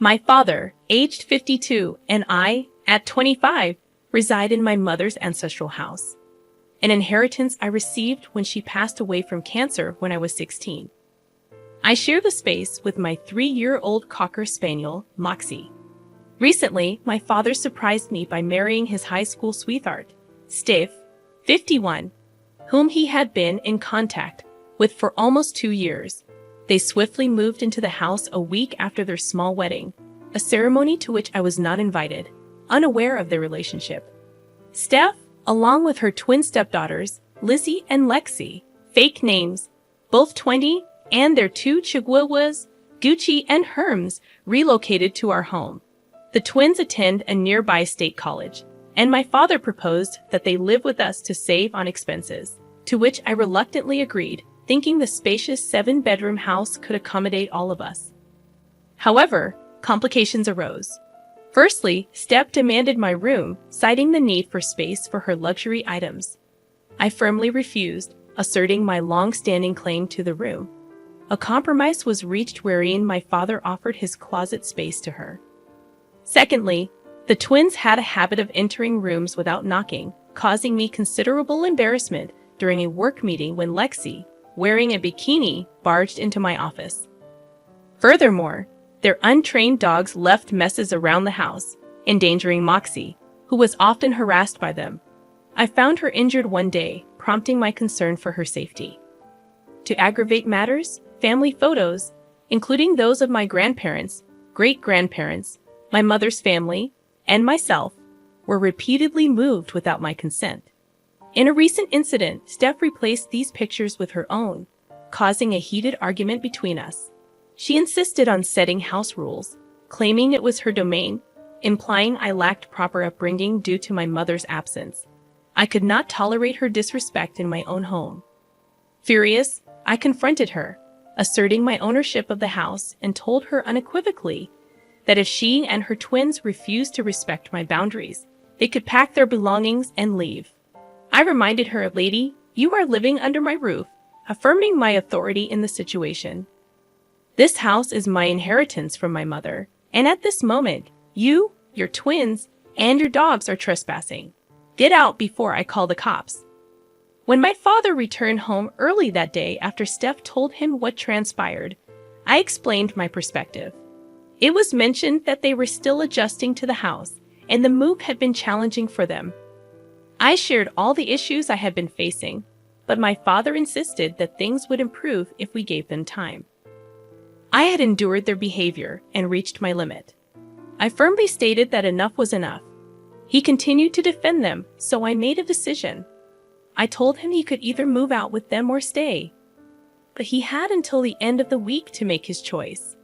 My father, aged 52, and I, at 25, reside in my mother's ancestral house, an inheritance I received when she passed away from cancer when I was 16. I share the space with my 3-year-old Cocker Spaniel, Moxie. Recently, my father surprised me by marrying his high school sweetheart, Steve, 51, whom he had been in contact with for almost 2 years. They swiftly moved into the house a week after their small wedding, a ceremony to which I was not invited, unaware of their relationship. Steph, along with her twin stepdaughters, Lizzie and Lexi, fake names, both 20, and their 2 chihuahuas, Gucci and Herms, relocated to our home. The twins attend a nearby state college, and my father proposed that they live with us to save on expenses, to which I reluctantly agreed, thinking the spacious 7-bedroom house could accommodate all of us. However, complications arose. Firstly, Steph demanded my room, citing the need for space for her luxury items. I firmly refused, asserting my long-standing claim to the room. A compromise was reached wherein my father offered his closet space to her. Secondly, the twins had a habit of entering rooms without knocking, causing me considerable embarrassment during a work meeting when Lexi, wearing a bikini, barged into my office. Furthermore, their untrained dogs left messes around the house, endangering Moxie, who was often harassed by them. I found her injured one day, prompting my concern for her safety. To aggravate matters, family photos, including those of my grandparents, great-grandparents, my mother's family, and myself, were repeatedly moved without my consent. In a recent incident, Steph replaced these pictures with her own, causing a heated argument between us. She insisted on setting house rules, claiming it was her domain, implying I lacked proper upbringing due to my mother's absence. I could not tolerate her disrespect in my own home. Furious, I confronted her, asserting my ownership of the house, and told her unequivocally that if she and her twins refused to respect my boundaries, they could pack their belongings and leave. I reminded her, "Lady, you are living under my roof," affirming my authority in the situation. "This house is my inheritance from my mother, and at this moment, you, your twins, and your dogs are trespassing. Get out before I call the cops." When my father returned home early that day after Steph told him what transpired, I explained my perspective. It was mentioned that they were still adjusting to the house, and the move had been challenging for them. I shared all the issues I had been facing, but my father insisted that things would improve if we gave them time. I had endured their behavior and reached my limit. I firmly stated that enough was enough. He continued to defend them, so I made a decision. I told him he could either move out with them or stay. But he had until the end of the week to make his choice.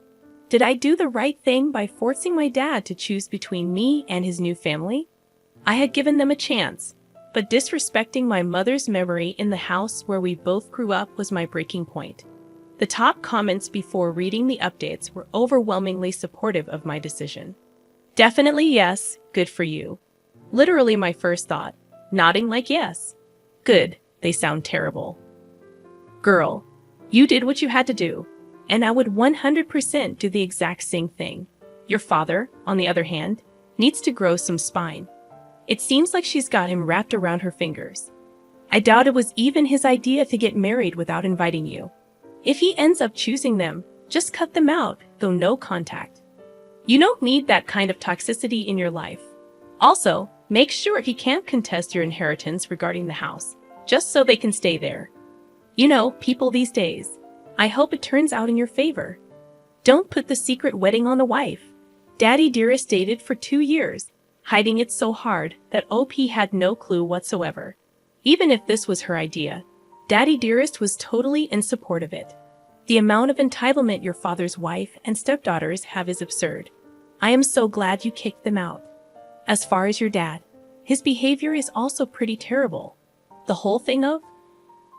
Did I do the right thing by forcing my dad to choose between me and his new family? I had given them a chance, but disrespecting my mother's memory in the house where we both grew up was my breaking point. The top comments before reading the updates were overwhelmingly supportive of my decision. "Definitely yes, good for you." Literally my first thought, nodding like yes. "Good, they sound terrible." "Girl, you did what you had to do, and I would 100% do the exact same thing. Your father, on the other hand, needs to grow some spine. It seems like she's got him wrapped around her fingers. I doubt it was even his idea to get married without inviting you. If he ends up choosing them, just cut them out, though no contact. You don't need that kind of toxicity in your life. Also, make sure he can't contest your inheritance regarding the house, just so they can stay there. You know, people these days. I hope it turns out in your favor. Don't put the secret wedding on the wife. Daddy Dearest dated for 2 years, hiding it so hard that OP had no clue whatsoever. Even if this was her idea, Daddy Dearest was totally in support of it. The amount of entitlement your father's wife and stepdaughters have is absurd. I am so glad you kicked them out. As far as your dad, his behavior is also pretty terrible. The whole thing of,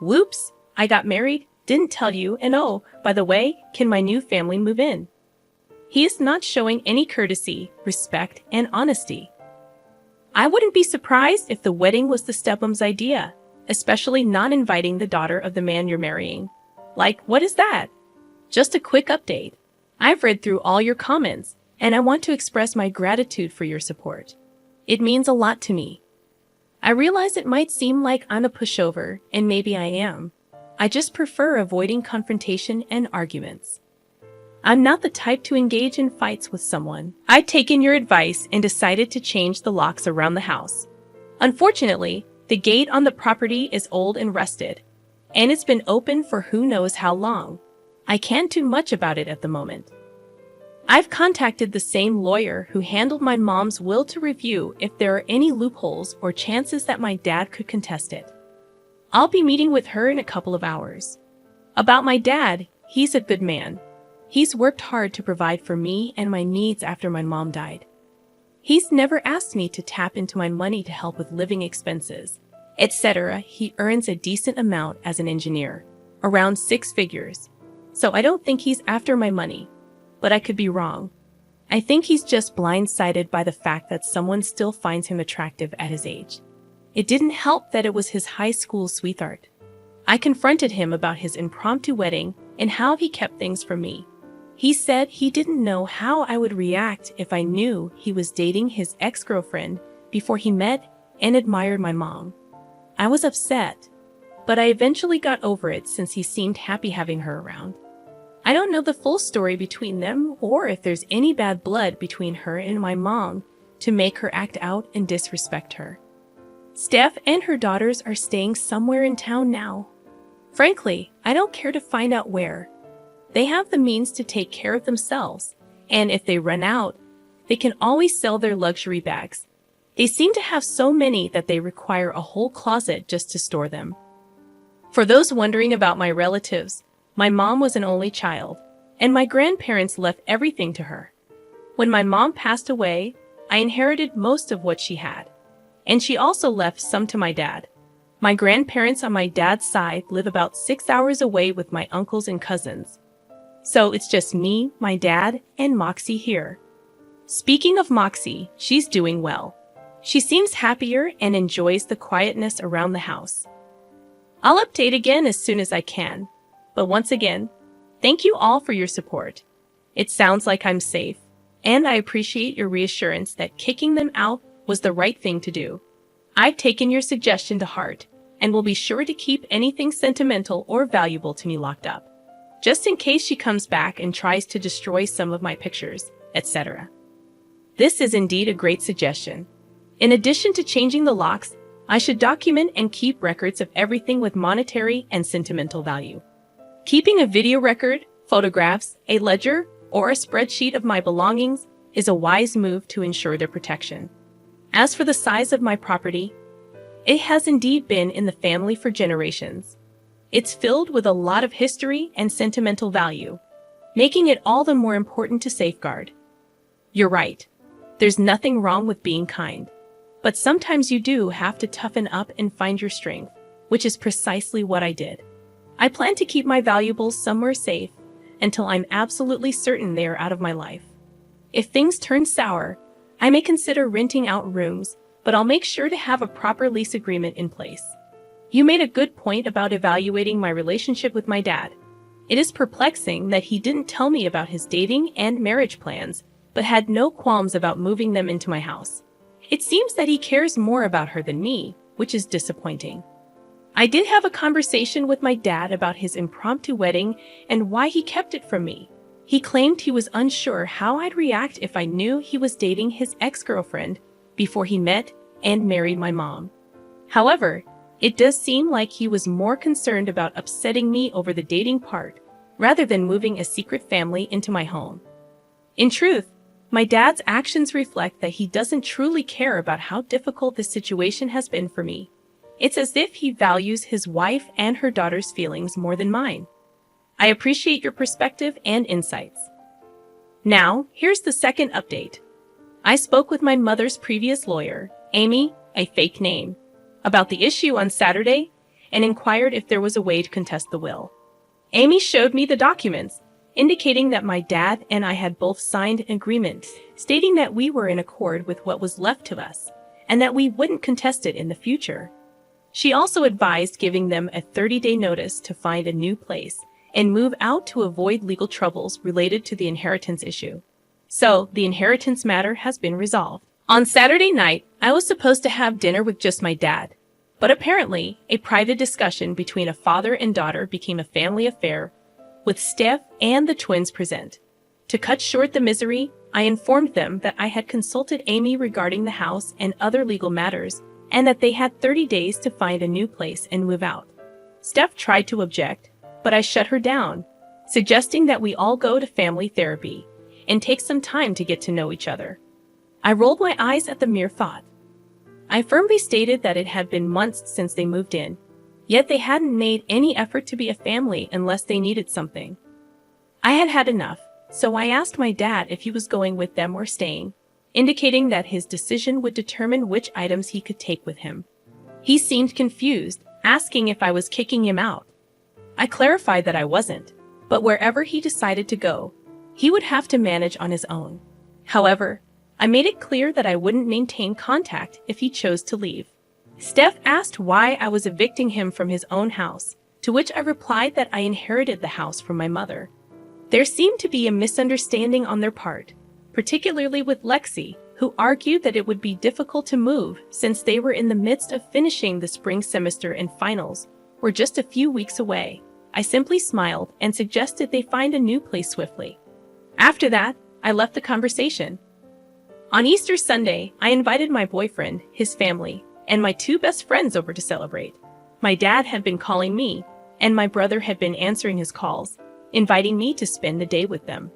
"Whoops, I got married, didn't tell you, and oh, by the way, can my new family move in?" He is not showing any courtesy, respect, and honesty. I wouldn't be surprised if the wedding was the stepmom's idea, especially not inviting the daughter of the man you're marrying. Like, what is that? Just a quick update. I've read through all your comments, and I want to express my gratitude for your support. It means a lot to me. I realize it might seem like I'm a pushover, and maybe I am. I just prefer avoiding confrontation and arguments. I'm not the type to engage in fights with someone. I've taken your advice and decided to change the locks around the house. Unfortunately, the gate on the property is old and rusted, and it's been open for who knows how long. I can't do much about it at the moment. I've contacted the same lawyer who handled my mom's will to review if there are any loopholes or chances that my dad could contest it. I'll be meeting with her in a couple of hours. About my dad, he's a good man. He's worked hard to provide for me and my needs after my mom died. He's never asked me to tap into my money to help with living expenses, etc. He earns a decent amount as an engineer, around 6 figures. So I don't think he's after my money, but I could be wrong. I think he's just blindsided by the fact that someone still finds him attractive at his age. It didn't help that it was his high school sweetheart. I confronted him about his impromptu wedding and how he kept things from me. He said he didn't know how I would react if I knew he was dating his ex-girlfriend before he met and admired my mom. I was upset, but I eventually got over it since he seemed happy having her around. I don't know the full story between them or if there's any bad blood between her and my mom to make her act out and disrespect her. Steph and her daughters are staying somewhere in town now. Frankly, I don't care to find out where. They have the means to take care of themselves, and if they run out, they can always sell their luxury bags. They seem to have so many that they require a whole closet just to store them. For those wondering about my relatives, my mom was an only child, and my grandparents left everything to her. When my mom passed away, I inherited most of what she had, and she also left some to my dad. My grandparents on my dad's side live about 6 hours away with my uncles and cousins. So it's just me, my dad, and Moxie here. Speaking of Moxie, she's doing well. She seems happier and enjoys the quietness around the house. I'll update again as soon as I can. But once again, thank you all for your support. It sounds like I'm safe, and I appreciate your reassurance that kicking them out was the right thing to do. I've taken your suggestion to heart, and will be sure to keep anything sentimental or valuable to me locked up, just in case she comes back and tries to destroy some of my pictures, etc. This is indeed a great suggestion. In addition to changing the locks, I should document and keep records of everything with monetary and sentimental value. Keeping a video record, photographs, a ledger, or a spreadsheet of my belongings is a wise move to ensure their protection. As for the size of my property, it has indeed been in the family for generations. It's filled with a lot of history and sentimental value, making it all the more important to safeguard. You're right. There's nothing wrong with being kind. But sometimes you do have to toughen up and find your strength, which is precisely what I did. I plan to keep my valuables somewhere safe until I'm absolutely certain they are out of my life. If things turn sour, I may consider renting out rooms, but I'll make sure to have a proper lease agreement in place. You made a good point about evaluating my relationship with my dad. It is perplexing that he didn't tell me about his dating and marriage plans, but had no qualms about moving them into my house. It seems that he cares more about her than me, which is disappointing. I did have a conversation with my dad about his impromptu wedding and why he kept it from me. He claimed he was unsure how I'd react if I knew he was dating his ex-girlfriend before he met and married my mom. However, it does seem like he was more concerned about upsetting me over the dating part rather than moving a secret family into my home. In truth, my dad's actions reflect that he doesn't truly care about how difficult this situation has been for me. It's as if he values his wife and her daughter's feelings more than mine. I appreciate your perspective and insights. Now, here's the second update. I spoke with my mother's previous lawyer, Amy, a fake name, about the issue on Saturday and inquired if there was a way to contest the will. Amy showed me the documents, indicating that my dad and I had both signed an agreement stating that we were in accord with what was left to us and that we wouldn't contest it in the future. She also advised giving them a 30-day notice to find a new place and move out to avoid legal troubles related to the inheritance issue. So, the inheritance matter has been resolved. On Saturday night, I was supposed to have dinner with just my dad. But apparently, a private discussion between a father and daughter became a family affair, with Steph and the twins present. To cut short the misery, I informed them that I had consulted Amy regarding the house and other legal matters, and that they had 30 days to find a new place and move out. Steph tried to object, but I shut her down, suggesting that we all go to family therapy and take some time to get to know each other. I rolled my eyes at the mere thought. I firmly stated that it had been months since they moved in, yet they hadn't made any effort to be a family unless they needed something. I had had enough, so I asked my dad if he was going with them or staying, indicating that his decision would determine which items he could take with him. He seemed confused, asking if I was kicking him out. I clarified that I wasn't, but wherever he decided to go, he would have to manage on his own. However, I made it clear that I wouldn't maintain contact if he chose to leave. Steph asked why I was evicting him from his own house, to which I replied that I inherited the house from my mother. There seemed to be a misunderstanding on their part, particularly with Lexi, who argued that it would be difficult to move since they were in the midst of finishing the spring semester and finals were just a few weeks away. I simply smiled and suggested they find a new place swiftly. After that, I left the conversation. On Easter Sunday, I invited my boyfriend, his family, and my two best friends over to celebrate. My dad had been calling me, and my brother had been answering his calls, inviting me to spend the day with them.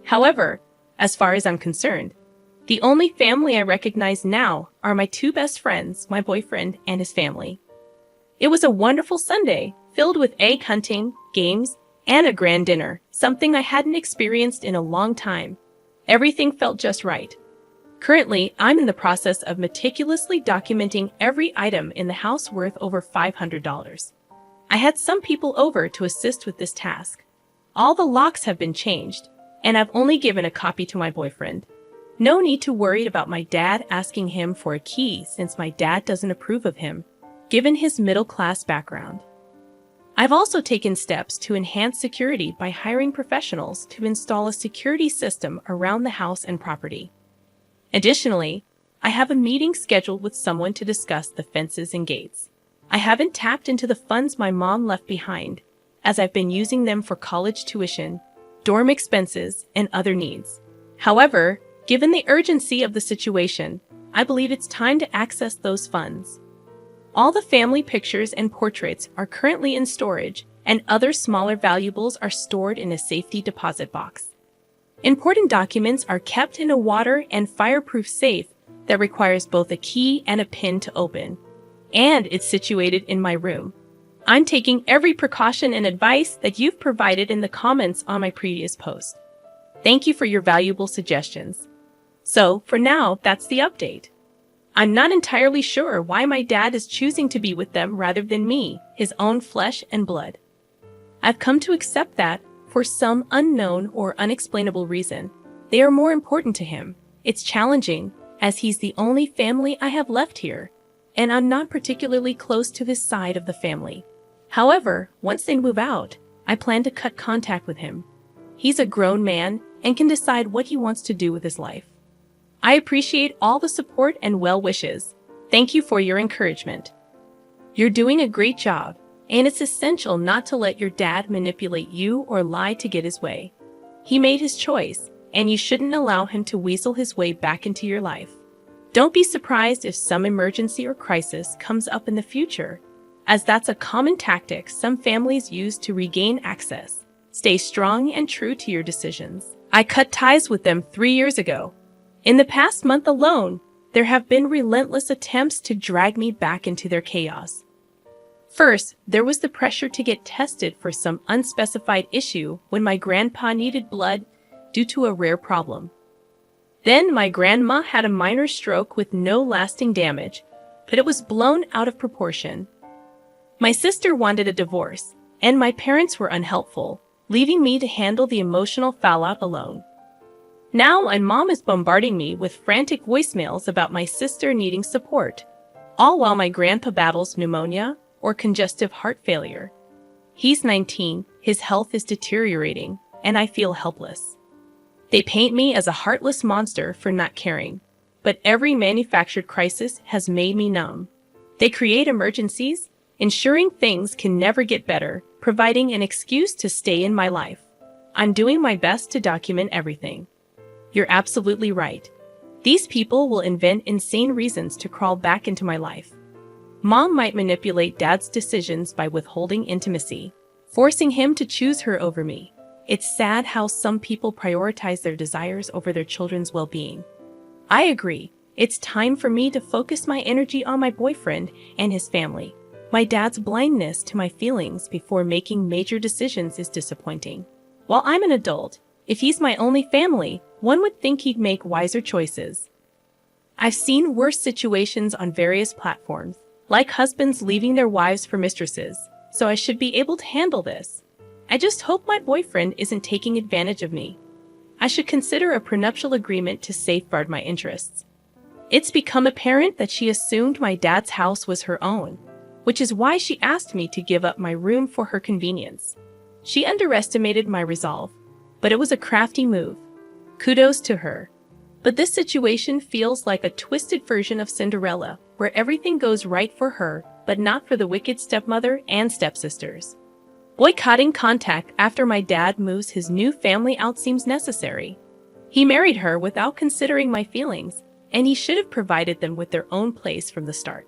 However, as far as I'm concerned, the only family I recognize now are my two best friends, my boyfriend, and his family. It was a wonderful Sunday, filled with egg hunting, games, and a grand dinner, something I hadn't experienced in a long time. Everything felt just right. Currently, I'm in the process of meticulously documenting every item in the house worth over $500. I had some people over to assist with this task. All the locks have been changed, and I've only given a copy to my boyfriend. No need to worry about my dad asking him for a key since my dad doesn't approve of him, given his middle-class background. I've also taken steps to enhance security by hiring professionals to install a security system around the house and property. Additionally, I have a meeting scheduled with someone to discuss the fences and gates. I haven't tapped into the funds my mom left behind, as I've been using them for college tuition, dorm expenses, and other needs. However, given the urgency of the situation, I believe it's time to access those funds. All the family pictures and portraits are currently in storage, and other smaller valuables are stored in a safety deposit box. Important documents are kept in a water and fireproof safe that requires both a key and a pin to open, and it's situated in my room. I'm taking every precaution and advice that you've provided in the comments on my previous post. Thank you for your valuable suggestions. So, for now, that's the update. I'm not entirely sure why my dad is choosing to be with them rather than me, his own flesh and blood. I've come to accept that, for some unknown or unexplainable reason, they are more important to him. It's challenging, as he's the only family I have left here, and I'm not particularly close to his side of the family. However, once they move out, I plan to cut contact with him. He's a grown man and can decide what he wants to do with his life. I appreciate all the support and well wishes. Thank you for your encouragement. You're doing a great job, and it's essential not to let your dad manipulate you or lie to get his way. He made his choice, and you shouldn't allow him to weasel his way back into your life. Don't be surprised if some emergency or crisis comes up in the future, as that's a common tactic some families use to regain access. Stay strong and true to your decisions. I cut ties with them 3 years ago. In the past month alone, there have been relentless attempts to drag me back into their chaos. First, there was the pressure to get tested for some unspecified issue when my grandpa needed blood due to a rare problem. Then my grandma had a minor stroke with no lasting damage, but it was blown out of proportion. My sister wanted a divorce, and my parents were unhelpful, leaving me to handle the emotional fallout alone. Now my mom is bombarding me with frantic voicemails about my sister needing support, all while my grandpa battles pneumonia or congestive heart failure. He's 19, his health is deteriorating, and I feel helpless. They paint me as a heartless monster for not caring. But every manufactured crisis has made me numb. They create emergencies, ensuring things can never get better, providing an excuse to stay in my life. I'm doing my best to document everything. You're absolutely right. These people will invent insane reasons to crawl back into my life. Mom might manipulate Dad's decisions by withholding intimacy, forcing him to choose her over me. It's sad how some people prioritize their desires over their children's well-being. I agree. It's time for me to focus my energy on my boyfriend and his family. My dad's blindness to my feelings before making major decisions is disappointing. While I'm an adult, if he's my only family, one would think he'd make wiser choices. I've seen worse situations on various platforms, like husbands leaving their wives for mistresses, so I should be able to handle this. I just hope my boyfriend isn't taking advantage of me. I should consider a prenuptial agreement to safeguard my interests. It's become apparent that she assumed my dad's house was her own, which is why she asked me to give up my room for her convenience. She underestimated my resolve, but it was a crafty move. Kudos to her. But this situation feels like a twisted version of Cinderella, where everything goes right for her, but not for the wicked stepmother and stepsisters. Boycotting contact after my dad moves his new family out seems necessary. He married her without considering my feelings, and he should have provided them with their own place from the start.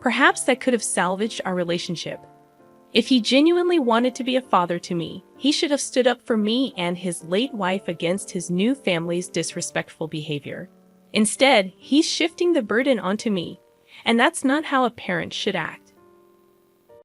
Perhaps that could have salvaged our relationship. If he genuinely wanted to be a father to me, he should have stood up for me and his late wife against his new family's disrespectful behavior. Instead, he's shifting the burden onto me, and that's not how a parent should act.